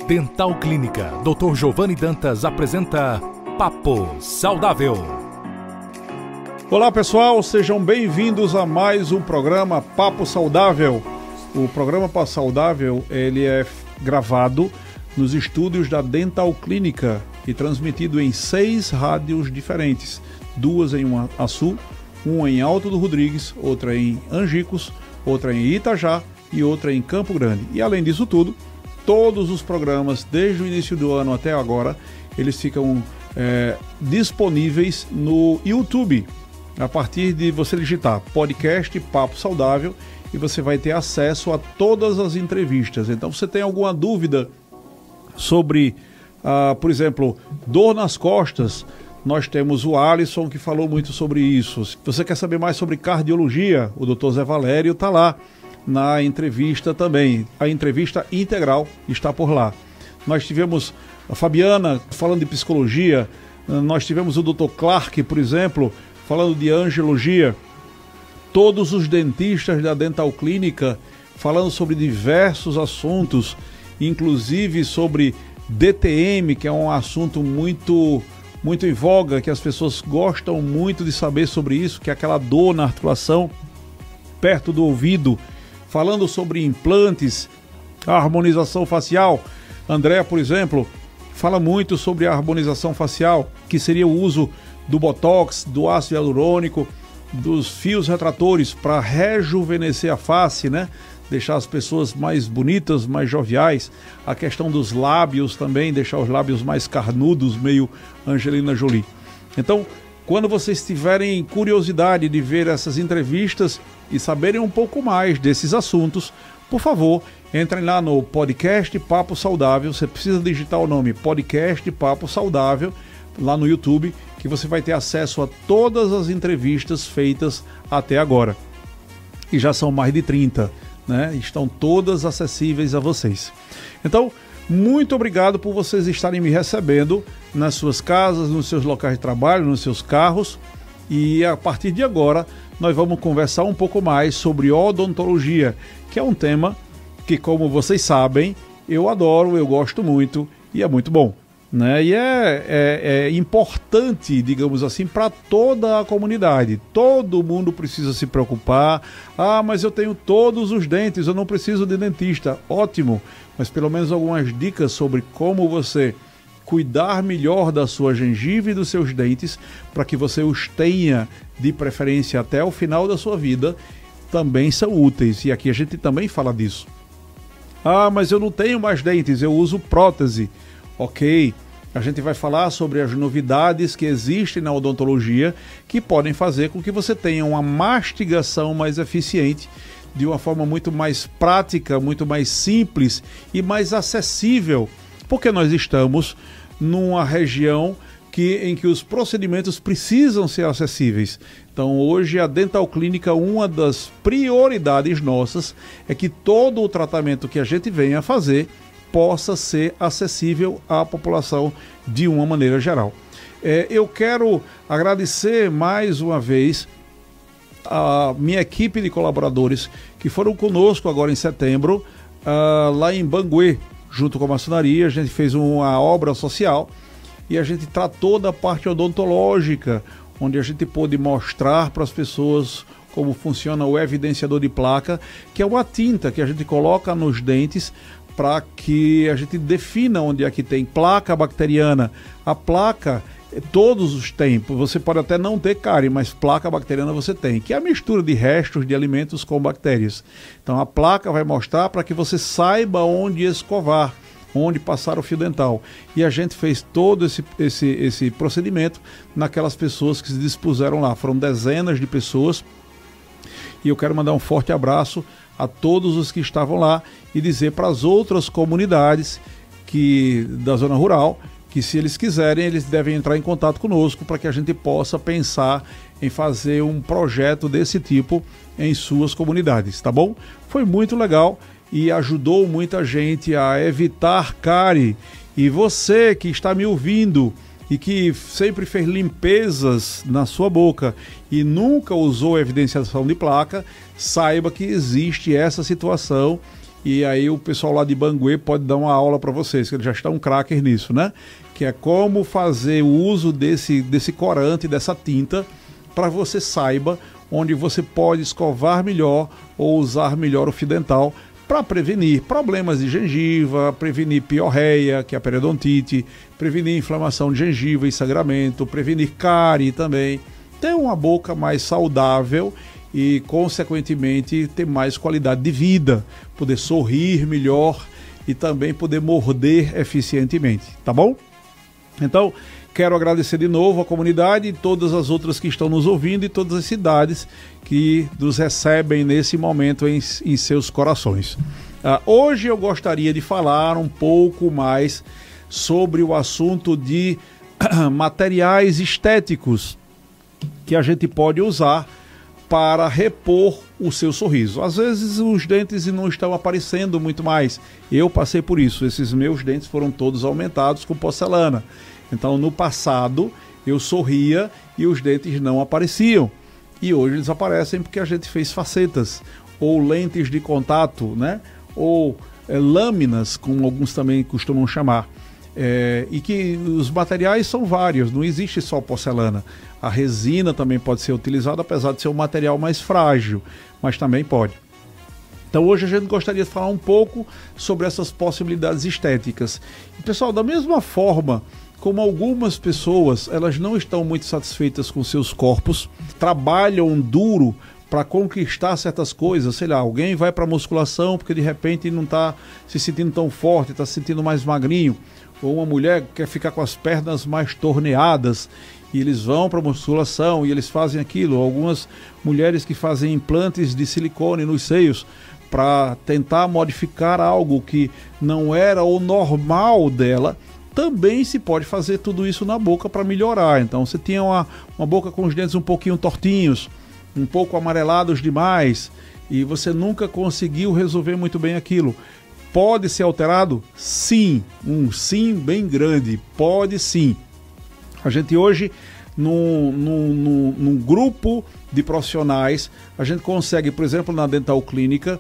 Dental Clínica, Dr. Giovanni Dantas apresenta Papo Saudável. Olá pessoal, sejam bem-vindos a mais um programa Papo Saudável. O programa Papo Saudável ele é gravado nos estúdios da Dental Clínica e transmitido em 6 rádios diferentes, 2 em Açu, uma em Alto do Rodrigues, outra em Angicos, outra em Itajá e outra em Campo Grande. E além disso tudo, todos os programas, desde o início do ano até agora, eles ficam disponíveis no YouTube. A partir de você digitar podcast Papo Saudável e você vai ter acesso a todas as entrevistas. Então, você tem alguma dúvida sobre, por exemplo, dor nas costas, nós temos o Alisson que falou muito sobre isso. Se você quer saber mais sobre cardiologia, o Dr. Zé Valério está lá na entrevista também. A entrevista integral está por lá. Nós tivemos a Fabiana falando de psicologia, nós tivemos o Dr. Clark, por exemplo, falando de angiologia, todos os dentistas da Dental Clínica falando sobre diversos assuntos, inclusive sobre DTM, que é um assunto muito em voga, que as pessoas gostam muito de saber sobre isso, que é aquela dor na articulação perto do ouvido, falando sobre implantes, a harmonização facial. André, por exemplo, fala muito sobre a harmonização facial, que seria o uso do Botox, do ácido hialurônico, dos fios retratores para rejuvenescer a face, né? Deixar as pessoas mais bonitas, mais joviais. A questão dos lábios também, deixar os lábios mais carnudos, meio Angelina Jolie. Então, quando vocês tiverem curiosidade de ver essas entrevistas e saberem um pouco mais desses assuntos, por favor, entrem lá no podcast Papo Saudável. Você precisa digitar o nome podcast Papo Saudável lá no YouTube, que você vai ter acesso a todas as entrevistas feitas até agora. E já são mais de 30, né? Estão todas acessíveis a vocês. Então, muito obrigado por vocês estarem me recebendo nas suas casas, nos seus locais de trabalho, nos seus carros. E a partir de agora, nós vamos conversar um pouco mais sobre odontologia, que é um tema que, como vocês sabem, eu adoro, eu gosto muito e é muito bom, né? E é importante, digamos assim, para toda a comunidade. Todo mundo precisa se preocupar. Ah, mas eu tenho todos os dentes, eu não preciso de dentista. Ótimo, mas pelo menos algumas dicas sobre como você cuidar melhor da sua gengiva e dos seus dentes, para que você os tenha de preferência até o final da sua vida, também são úteis. E aqui a gente também fala disso. Ah, mas eu não tenho mais dentes, eu uso prótese. Ok, a gente vai falar sobre as novidades que existem na odontologia que podem fazer com que você tenha uma mastigação mais eficiente, de uma forma muito mais prática, muito mais simples e mais acessível, porque nós estamos numa região em que os procedimentos precisam ser acessíveis. Então hoje a Dental Clínica, uma das prioridades nossas é que todo o tratamento que a gente venha a fazer possa ser acessível à população de uma maneira geral. Eu quero agradecer mais uma vez a minha equipe de colaboradores que foram conosco agora em setembro, lá em Banguê, junto com a maçonaria. A gente fez uma obra social e a gente tratou da parte odontológica, onde a gente pôde mostrar para as pessoas como funciona o evidenciador de placa, que é uma tinta que a gente coloca nos dentes para que a gente defina onde é que tem placa bacteriana. A placa, todos os tempos, você pode até não ter cárie, mas placa bacteriana você tem, que é a mistura de restos de alimentos com bactérias. Então a placa vai mostrar para que você saiba onde escovar, onde passar o fio dental. E a gente fez todo esse procedimento naquelas pessoas que se dispuseram lá. Foram dezenas de pessoas. E eu quero mandar um forte abraço a todos os que estavam lá e dizer para as outras comunidades da zona rural que, se eles quiserem, eles devem entrar em contato conosco para que a gente possa pensar em fazer um projeto desse tipo em suas comunidades, tá bom? Foi muito legal e ajudou muita gente a evitar cárie. E você que está me ouvindo e que sempre fez limpezas na sua boca e nunca usou evidenciação de placa, saiba que existe essa situação e aí o pessoal lá de Banguê pode dar uma aula para vocês, que eles já estão crackers nisso, né? Que é como fazer o uso desse corante, dessa tinta, para você saiba onde você pode escovar melhor ou usar melhor o fio dental para prevenir problemas de gengiva, prevenir piorreia, que é a periodontite, prevenir inflamação de gengiva e sangramento, prevenir cárie também, ter uma boca mais saudável e, consequentemente, ter mais qualidade de vida, poder sorrir melhor e também poder morder eficientemente, tá bom? Então, quero agradecer de novo a comunidade e todas as outras que estão nos ouvindo e todas as cidades que nos recebem nesse momento em seus corações. Hoje eu gostaria de falar um pouco mais sobre o assunto de materiais estéticos que a gente pode usar para repor o seu sorriso. Às vezes os dentes não estão aparecendo muito mais. Eu passei por isso. Esses meus dentes foram todos aumentados com porcelana. Então, no passado, eu sorria e os dentes não apareciam. E hoje eles aparecem porque a gente fez facetas, ou lentes de contato, né? Ou lâminas, como alguns também costumam chamar. E que os materiais são vários, não existe só porcelana. A resina também pode ser utilizada, apesar de ser um material mais frágil, mas também pode. Então hoje a gente gostaria de falar um pouco sobre essas possibilidades estéticas. E, pessoal, da mesma forma como algumas pessoas, elas não estão muito satisfeitas com seus corpos, trabalham duro para conquistar certas coisas, sei lá, alguém vai para musculação porque de repente não está se sentindo tão forte, está se sentindo mais magrinho, ou uma mulher quer ficar com as pernas mais torneadas e eles vão para musculação e eles fazem aquilo, algumas mulheres que fazem implantes de silicone nos seios para tentar modificar algo que não era o normal dela. Também se pode fazer tudo isso na boca para melhorar. Então, você tinha uma boca com os dentes um pouquinho tortinhos, um pouco amarelados demais, e você nunca conseguiu resolver muito bem aquilo. Pode ser alterado? Sim. Um sim bem grande. Pode sim. A gente hoje, num grupo de profissionais, a gente consegue, por exemplo, na Dental Clínica,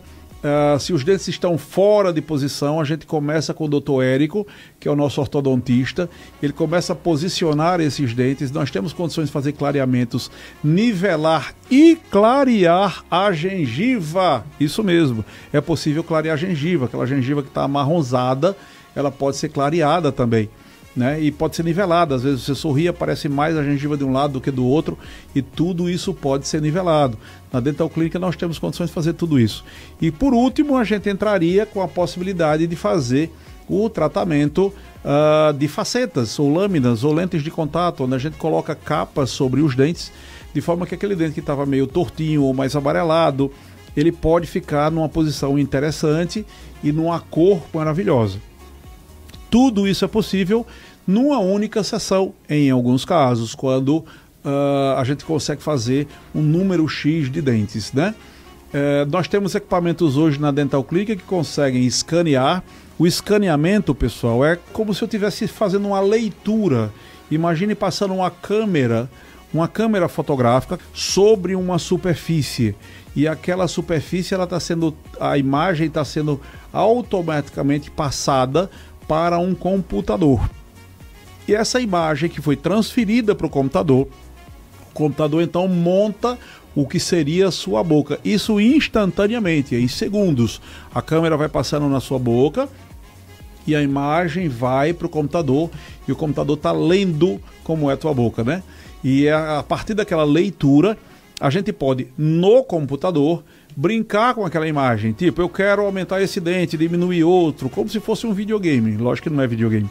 se os dentes estão fora de posição, a gente começa com o Dr. Érico, que é o nosso ortodontista. Ele começa a posicionar esses dentes. Nós temos condições de fazer clareamentos, nivelar e clarear a gengiva. Isso mesmo, é possível clarear a gengiva. Aquela gengiva que está amarronzada, ela pode ser clareada também, né? E pode ser nivelada. Às vezes você sorri, aparece mais a gengiva de um lado do que do outro, e tudo isso pode ser nivelado. Na Dental Clínica nós temos condições de fazer tudo isso. E por último, a gente entraria com a possibilidade de fazer o tratamento de facetas, ou lâminas, ou lentes de contato, onde a gente coloca capas sobre os dentes, de forma que aquele dente que estava meio tortinho ou mais amarelado, ele pode ficar numa posição interessante e numa cor maravilhosa. Tudo isso é possível numa única sessão, em alguns casos, quando a gente consegue fazer um número X de dentes, né? Nós temos equipamentos hoje na Dental Clínica que conseguem escanear. O escaneamento, pessoal, é como se eu estivesse fazendo uma leitura. Imagine passando uma câmera fotográfica sobre uma superfície, e aquela superfície, a imagem está sendo automaticamente passada para um computador. E essa imagem que foi transferida para o computador então monta o que seria a sua boca. Isso instantaneamente, em segundos. A câmera vai passando na sua boca e a imagem vai para o computador, e o computador está lendo como é a tua boca, né? E a partir daquela leitura, a gente pode, no computador, brincar com aquela imagem. Tipo, eu quero aumentar esse dente, diminuir outro, como se fosse um videogame. Lógico que não é videogame.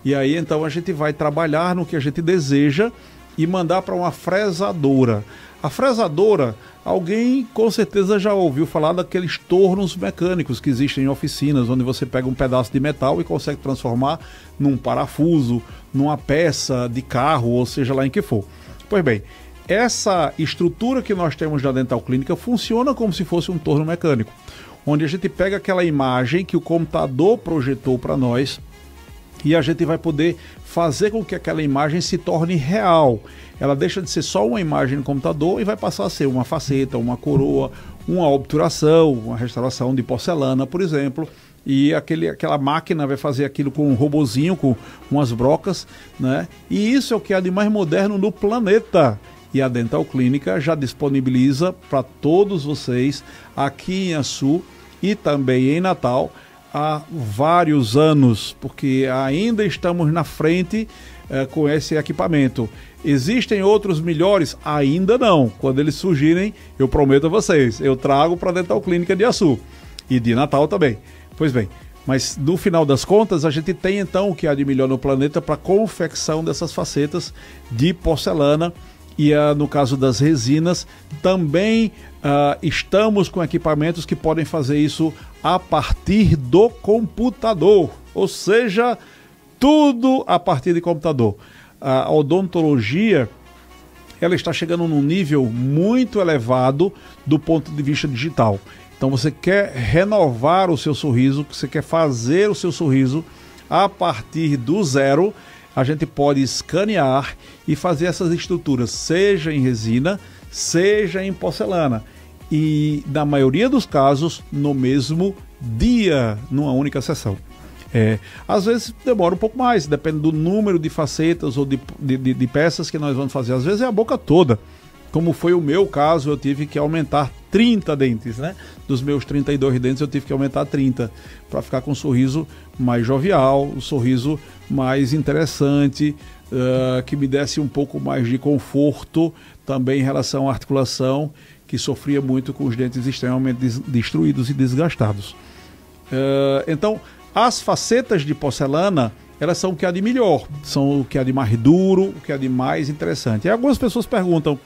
E aí, então, a gente vai trabalhar no que a gente deseja e mandar para uma fresadora. A fresadora, alguém com certeza já ouviu falar daqueles tornos mecânicos que existem em oficinas, onde você pega um pedaço de metal e consegue transformar num parafuso, numa peça de carro, ou seja lá em que for. Pois bem, essa estrutura que nós temos na Dental Clínica funciona como se fosse um torno mecânico, onde a gente pega aquela imagem que o computador projetou para nós, e a gente vai poder fazer com que aquela imagem se torne real. Ela deixa de ser só uma imagem no computador e vai passar a ser uma faceta, uma coroa, uma obturação, uma restauração de porcelana, por exemplo. E aquela máquina vai fazer aquilo com um robozinho, com umas brocas, né? E isso é o que há de mais moderno no planeta. E a Dental Clínica já disponibiliza para todos vocês aqui em Açu e também em Natal há vários anos, porque ainda estamos na frente com esse equipamento. Existem outros melhores? Ainda não. Quando eles surgirem, eu prometo a vocês, eu trago para a Dental Clínica de Açu e de Natal também. Pois bem, mas no final das contas a gente tem então o que há de melhor no planeta para confecção dessas facetas de porcelana e no caso das resinas também estamos com equipamentos que podem fazer isso a partir do computador, ou seja, tudo a partir de computador. A odontologia ela está chegando num nível muito elevado do ponto de vista digital. Então você quer renovar o seu sorriso, você quer fazer o seu sorriso a partir do zero, a gente pode escanear e fazer essas estruturas, seja em resina, seja em porcelana. E na maioria dos casos, no mesmo dia, numa única sessão. Às vezes demora um pouco mais, depende do número de facetas ou de peças que nós vamos fazer. Às vezes é a boca toda. Como foi o meu caso, eu tive que aumentar 30 dentes, né? Dos meus 32 dentes eu tive que aumentar 30 para ficar com um sorriso mais jovial, um sorriso mais interessante, que me desse um pouco mais de conforto também em relação à articulação, que sofria muito com os dentes extremamente destruídos e desgastados. Então, as facetas de porcelana, elas são o que há de melhor, são o que há de mais duro, o que há de mais interessante. E algumas pessoas perguntam,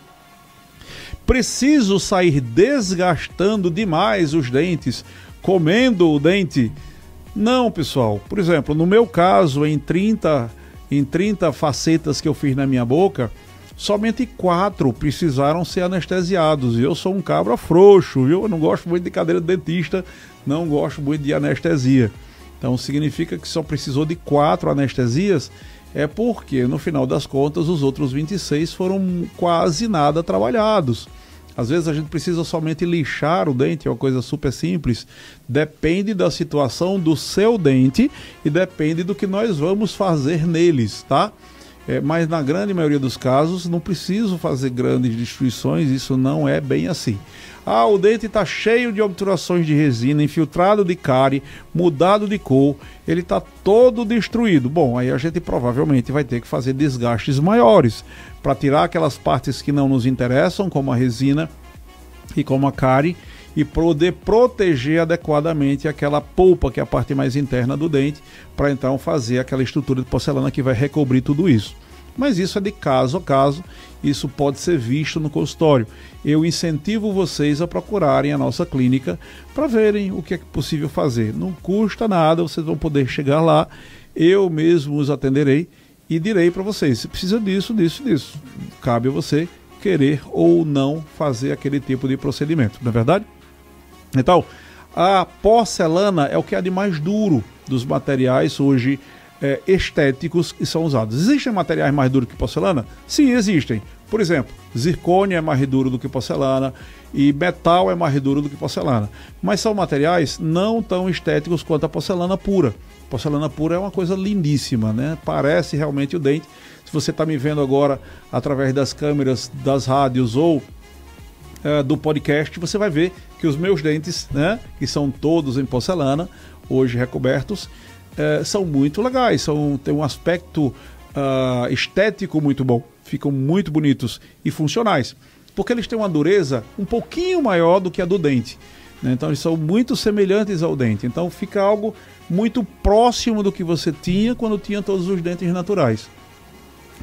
preciso sair desgastando demais os dentes, comendo o dente? Não, pessoal. Por exemplo, no meu caso, em 30 facetas que eu fiz na minha boca, somente 4 precisaram ser anestesiados. E eu sou um cabra frouxo, viu? Eu não gosto muito de cadeira de dentista, não gosto muito de anestesia. Então significa que só precisou de 4 anestesias, é porque no final das contas os outros 26 foram quase nada trabalhados. Às vezes a gente precisa somente lixar o dente, é uma coisa super simples. Depende da situação do seu dente e depende do que nós vamos fazer neles, tá? Mas na grande maioria dos casos não preciso fazer grandes destruições, isso não é bem assim. O dente está cheio de obturações de resina, infiltrado de cárie, mudado de cor, ele está todo destruído. Bom, aí a gente provavelmente vai ter que fazer desgastes maiores para tirar aquelas partes que não nos interessam, como a resina e como a cárie, e poder proteger adequadamente aquela polpa, que é a parte mais interna do dente, para então fazer aquela estrutura de porcelana que vai recobrir tudo isso. Mas isso é de caso a caso, isso pode ser visto no consultório. Eu incentivo vocês a procurarem a nossa clínica para verem o que é possível fazer. Não custa nada, vocês vão poder chegar lá, eu mesmo os atenderei e direi para vocês, se precisa disso, disso, disso. Cabe a você querer ou não fazer aquele tipo de procedimento, não é verdade? Então, a porcelana é o que há de mais duro dos materiais hoje estéticos que são usados. Existem materiais mais duros que porcelana? Sim, existem. Por exemplo, zircônio é mais duro do que porcelana e metal é mais duro do que porcelana. Mas são materiais não tão estéticos quanto a porcelana pura. Porcelana pura é uma coisa lindíssima, né? Parece realmente o dente. Se você está me vendo agora através das câmeras, das rádios ou do podcast, você vai ver que os meus dentes, né, que são todos em porcelana, hoje recobertos, são muito legais, tem um aspecto estético muito bom, ficam muito bonitos e funcionais, porque eles têm uma dureza um pouquinho maior do que a do dente, né? Então eles são muito semelhantes ao dente, então fica algo muito próximo do que você tinha quando tinha todos os dentes naturais.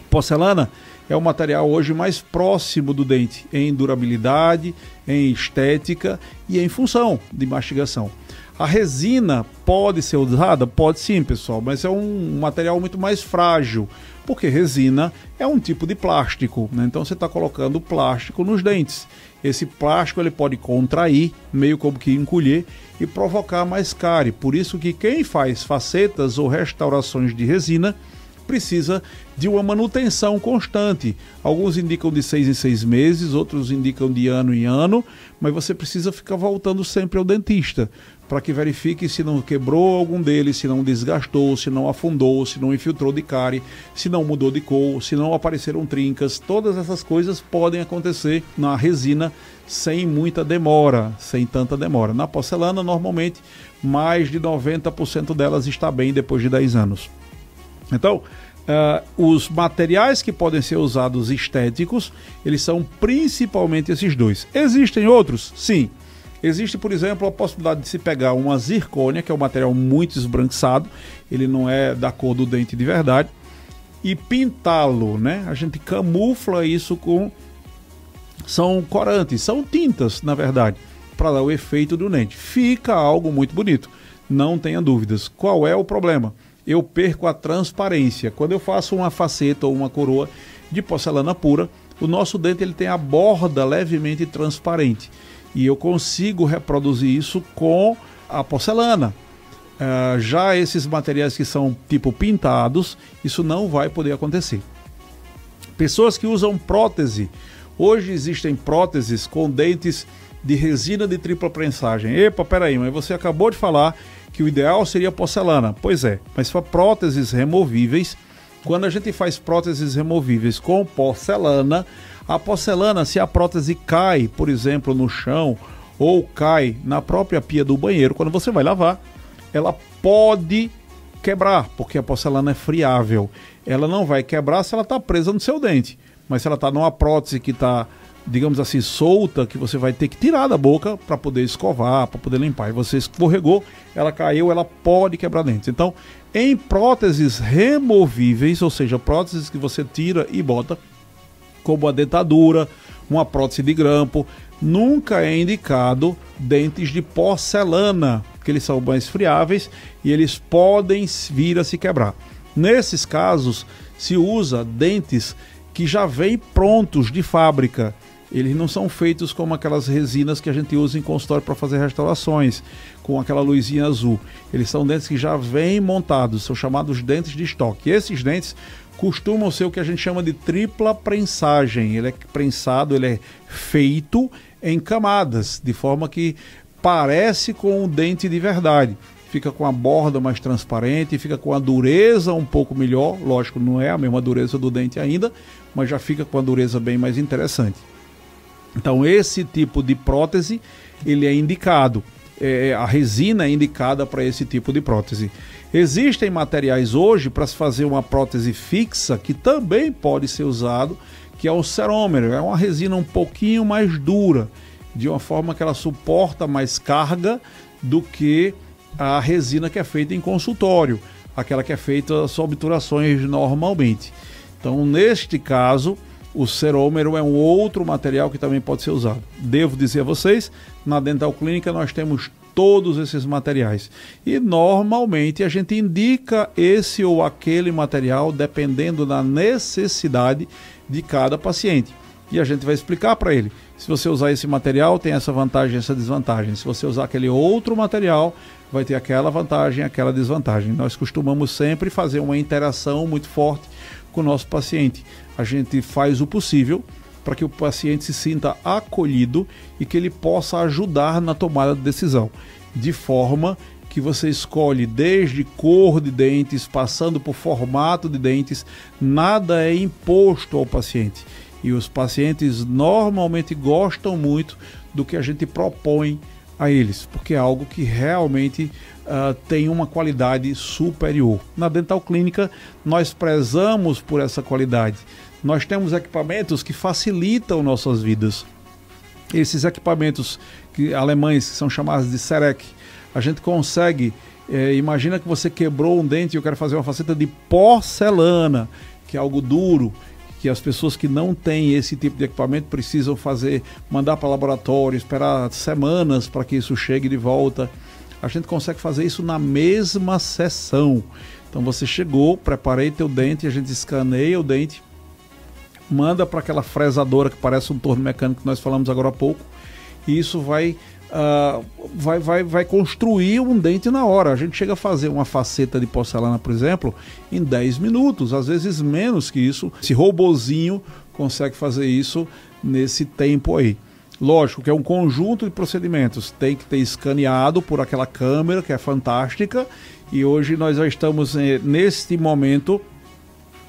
Porcelana é o material hoje mais próximo do dente em durabilidade, em estética e em função de mastigação. A resina pode ser usada? Pode sim, pessoal, mas é um material muito mais frágil, porque resina é um tipo de plástico, né? Então você está colocando plástico nos dentes esse plástico ele pode contrair, meio como que encolher e provocar mais cárie. Por isso que quem faz facetas ou restaurações de resina precisa de uma manutenção constante. Alguns indicam de 6 em 6 meses, outros indicam de ano em ano, mas você precisa ficar voltando sempre ao dentista para que verifique se não quebrou algum deles, se não desgastou, se não afundou, se não infiltrou de cárie, se não mudou de cor, se não apareceram trincas. Todas essas coisas podem acontecer na resina sem muita demora, sem tanta demora. Na porcelana, normalmente, mais de 90% delas está bem depois de 10 anos. Então, os materiais que podem ser usados estéticos, eles são principalmente esses dois. Existem outros? Sim. Existe, por exemplo, a possibilidade de se pegar uma zircônia, que é um material muito esbranquiçado, ele não é da cor do dente de verdade, e pintá-lo, né? A gente camufla isso com... São corantes, são tintas, na verdade, para dar o efeito do dente. Fica algo muito bonito, não tenha dúvidas. Qual é o problema? Eu perco a transparência. Quando eu faço uma faceta ou uma coroa de porcelana pura, o nosso dente ele tem a borda levemente transparente. E eu consigo reproduzir isso com a porcelana. Já esses materiais que são tipo pintados, isso não vai poder acontecer. Pessoas que usam prótese. Hoje existem próteses com dentes de resina de tripla prensagem. Epa, peraí, mas você acabou de falar que o ideal seria porcelana. Pois é, mas para próteses removíveis, quando a gente faz próteses removíveis com porcelana, a porcelana, se a prótese cai, por exemplo, no chão ou cai na própria pia do banheiro, quando você vai lavar, ela pode quebrar, porque a porcelana é friável. Ela não vai quebrar se ela está presa no seu dente, mas se ela está numa prótese que está, digamos assim, solta, que você vai ter que tirar da boca para poder escovar, para poder limpar, e você escorregou, ela caiu, ela pode quebrar dentes. Então, em próteses removíveis, ou seja, próteses que você tira e bota, como a dentadura, uma prótese de grampo, nunca é indicado dentes de porcelana, porque eles são mais friáveis e eles podem vir a se quebrar. Nesses casos, se usa dentes que já vêm prontos de fábrica. Eles não são feitos como aquelas resinas que a gente usa em consultório para fazer restaurações, com aquela luzinha azul. Eles são dentes que já vêm montados, são chamados dentes de estoque. E esses dentes costumam ser o que a gente chama de tripla prensagem. Ele é prensado, ele é feito em camadas, de forma que parece com um dente de verdade. Fica com a borda mais transparente, fica com a dureza um pouco melhor. Lógico, não é a mesma dureza do dente ainda, mas já fica com a dureza bem mais interessante. Então esse tipo de prótese, ele é indicado. A resina é indicada para esse tipo de prótese. Existem materiais hoje para se fazer uma prótese fixa, que também pode ser usado, que é o cerômero. É uma resina um pouquinho mais dura, de uma forma que ela suporta mais carga do que a resina que é feita em consultório, aquela que é feita sob turações normalmente. Então, neste caso, o cerômero é um outro material que também pode ser usado. Devo dizer a vocês, na Dental Clínica nós temos todos esses materiais. E normalmente a gente indica esse ou aquele material dependendo da necessidade de cada paciente. E a gente vai explicar para ele. Se você usar esse material, tem essa vantagem, essa desvantagem. Se você usar aquele outro material, vai ter aquela vantagem, aquela desvantagem. Nós costumamos sempre fazer uma interação muito forte com o nosso paciente. A gente faz o possível para que o paciente se sinta acolhido e que ele possa ajudar na tomada de decisão, de forma que você escolhe desde cor de dentes, passando por formato de dentes, nada é imposto ao paciente. E os pacientes normalmente gostam muito do que a gente propõe a eles, porque é algo que realmente tem uma qualidade superior. Na Dental Clínica, nós prezamos por essa qualidade. Nós temos equipamentos que facilitam nossas vidas. Esses equipamentos alemães, que são chamados de CEREC, a gente consegue, imagina que você quebrou um dente e eu quero fazer uma faceta de porcelana, que é algo duro, que as pessoas que não têm esse tipo de equipamento precisam mandar para laboratório, esperar semanas para que isso chegue de volta. A gente consegue fazer isso na mesma sessão. Então você chegou, preparei teu dente, a gente escaneia o dente, manda para aquela fresadora que parece um torno mecânico que nós falamos agora há pouco, e isso vai construir um dente na hora. A gente chega a fazer uma faceta de porcelana, por exemplo, em 10 minutos, às vezes menos que isso. Esse robozinho consegue fazer isso nesse tempo aí. Lógico que é um conjunto de procedimentos, tem que ter escaneado por aquela câmera que é fantástica, e hoje nós já estamos, neste momento,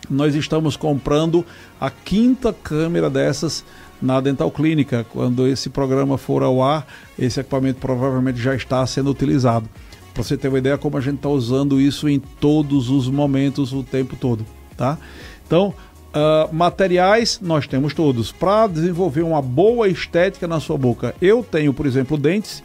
nós estamos comprando a 5ª câmera dessas na Dental Clínica. Quando esse programa for ao ar, esse equipamento provavelmente já está sendo utilizado. Para você ter uma ideia como a gente está usando isso em todos os momentos, o tempo todo, tá? Então, materiais nós temos todos para desenvolver uma boa estética na sua boca. Eu tenho, por exemplo, dentes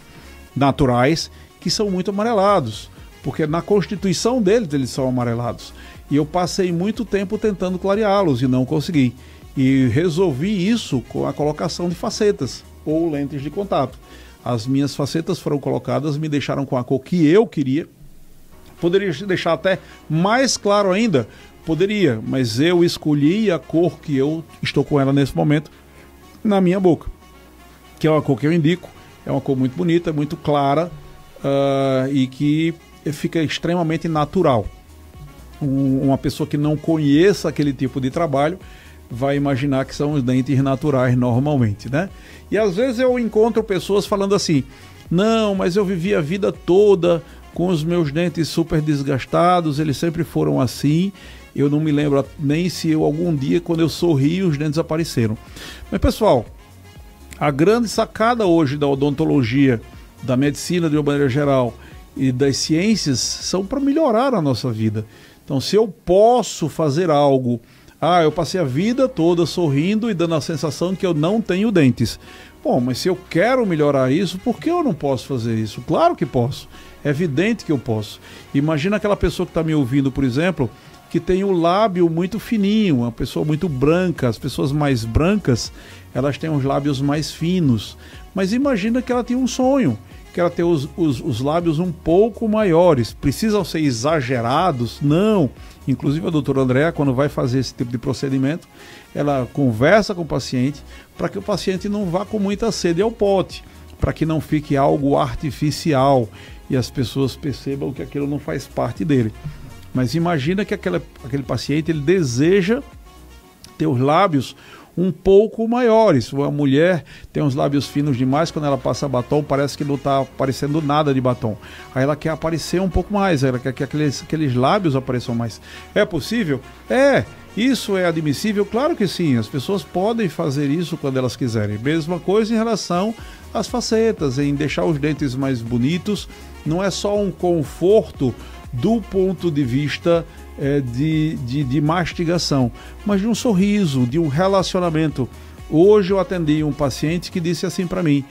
naturais que são muito amarelados, porque na constituição deles eles são amarelados. E eu passei muito tempo tentando clareá-los e não consegui. E resolvi isso com a colocação de facetas ou lentes de contato. As minhas facetas foram colocadas, me deixaram com a cor que eu queria. Poderia deixar até mais claro ainda? Poderia, mas eu escolhi a cor que eu estou com ela nesse momento na minha boca, que é uma cor que eu indico. É uma cor muito bonita, muito clara, e que fica extremamente natural. Uma pessoa que não conheça aquele tipo de trabalho vai imaginar que são os dentes naturais normalmente, né? E às vezes eu encontro pessoas falando assim: não, mas eu vivi a vida toda com os meus dentes super desgastados, eles sempre foram assim, eu não me lembro nem se eu algum dia, quando eu sorri, os dentes apareceram. Mas pessoal, a grande sacada hoje da odontologia, da medicina de uma maneira geral e das ciências são para melhorar a nossa vida. Então, se eu posso fazer algo, eu passei a vida toda sorrindo e dando a sensação de que eu não tenho dentes. Bom, mas se eu quero melhorar isso, por que eu não posso fazer isso? Claro que posso, é evidente que eu posso. Imagina aquela pessoa que está me ouvindo, por exemplo, que tem o lábio muito fininho, uma pessoa muito branca. As pessoas mais brancas, elas têm os lábios mais finos. Mas imagina que ela tem um sonho, que ela tem os lábios um pouco maiores. Precisam ser exagerados? Não. Inclusive a doutora Andréa, quando vai fazer esse tipo de procedimento, ela conversa com o paciente para que o paciente não vá com muita sede ao pote, para que não fique algo artificial e as pessoas percebam que aquilo não faz parte dele. Mas imagina que aquele paciente, ele deseja ter os lábios um pouco maiores. Uma mulher tem uns lábios finos demais, quando ela passa batom parece que não está aparecendo nada de batom. Aí ela quer aparecer um pouco mais, ela quer que aqueles lábios apareçam mais. É possível? É. Isso é admissível? Claro que sim, as pessoas podem fazer isso quando elas quiserem. Mesma coisa em relação às facetas, em deixar os dentes mais bonitos. Não é só um conforto do ponto de vista de mastigação, mas de um sorriso, de um relacionamento. Hoje eu atendi um paciente que disse assim para mim: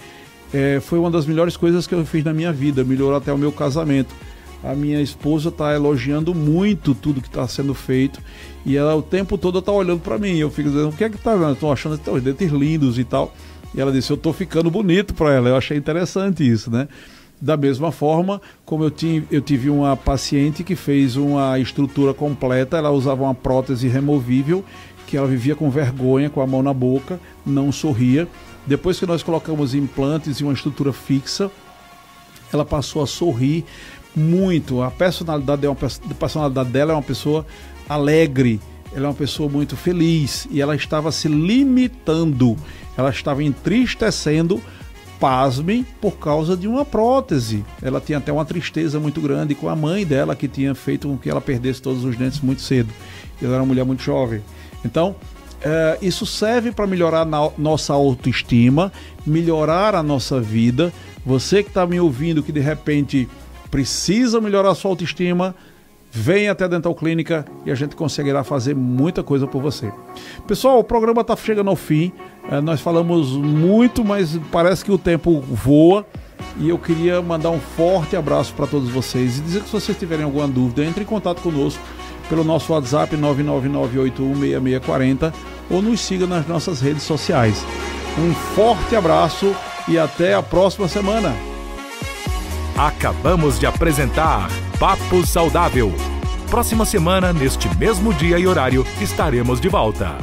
foi uma das melhores coisas que eu fiz na minha vida, melhorou até o meu casamento. A minha esposa está elogiando muito tudo que está sendo feito e ela o tempo todo está olhando para mim. Eu fico dizendo: o que é que está vendo? Estou achando que os dentes lindos e tal. E ela disse: eu estou ficando bonito para ela. Eu achei interessante isso, né? Da mesma forma, como eu tive uma paciente que fez uma estrutura completa, ela usava uma prótese removível, que ela vivia com vergonha, com a mão na boca, não sorria. Depois que nós colocamos implantes e uma estrutura fixa, ela passou a sorrir muito. A personalidade dela é uma pessoa alegre, ela é uma pessoa muito feliz, e ela estava se limitando, ela estava entristecendo, pasmem, por causa de uma prótese. Ela tinha até uma tristeza muito grande com a mãe dela, que tinha feito com que ela perdesse todos os dentes muito cedo. Ela era uma mulher muito jovem. Então, isso serve para melhorar nossa autoestima, melhorar a nossa vida. Você que está me ouvindo, que de repente precisa melhorar a sua autoestima, venha até a Dental Clínica e a gente conseguirá fazer muita coisa por você. Pessoal, o programa está chegando ao fim. Nós falamos muito, mas parece que o tempo voa. E eu queria mandar um forte abraço para todos vocês e dizer que se vocês tiverem alguma dúvida, entre em contato conosco pelo nosso WhatsApp 999816640 ou nos siga nas nossas redes sociais. Um forte abraço e até a próxima semana. Acabamos de apresentar Papo Saudável. Próxima semana, neste mesmo dia e horário, estaremos de volta.